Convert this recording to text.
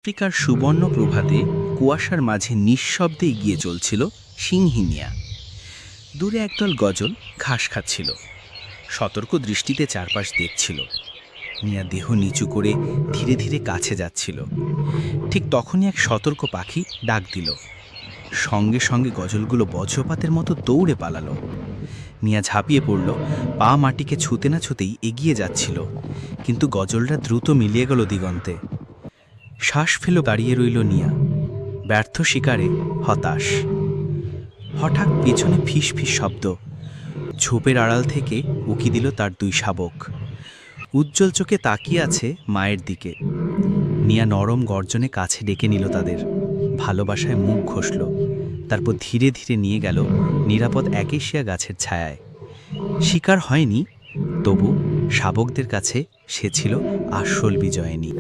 আফ্রিকার সুবর্ণ প্রভাতে কুয়াশার মাঝে নিঃশব্দে এগিয়ে চলছিল সিংহী মিয়া। দূরে একদল গজল ঘাস খাচ্ছিল, সতর্ক দৃষ্টিতে চারপাশ দেখছিল। মিয়া দেহ নিচু করে ধীরে ধীরে কাছে যাচ্ছিল। ঠিক তখনই এক সতর্ক পাখি ডাক দিল। সঙ্গে সঙ্গে গজলগুলো বজ্রপাতের মতো দৌড়ে পালালো। মিয়া ঝাঁপিয়ে পড়ল, পা মাটিকে ছুঁতে না ছুঁতেই এগিয়ে যাচ্ছিল, কিন্তু গজলটা দ্রুত মিলিয়ে গেল দিগন্তে। শ্বাস ফেলে দাঁড়িয়ে রইল নিয়া, ব্যর্থ শিকারে হতাশ। হঠাৎ পেছনে ফিস ফিস শব্দ। ঝোপের আড়াল থেকে উকি দিল তার দুই শাবক। উজ্জ্বল চোখে তাকিয়ে আছে মায়ের দিকে। নিয়া নরম গর্জনে কাছে ডেকে নিল তাদের, ভালোবাসায় মুখ ঘষল, তারপর ধীরে ধীরে নিয়ে গেল নিরাপদ একেশিয়া গাছের ছায়ায়। শিকার হয়নি, তবু শাবকদের কাছে সে ছিল আসল বিজয়িনী।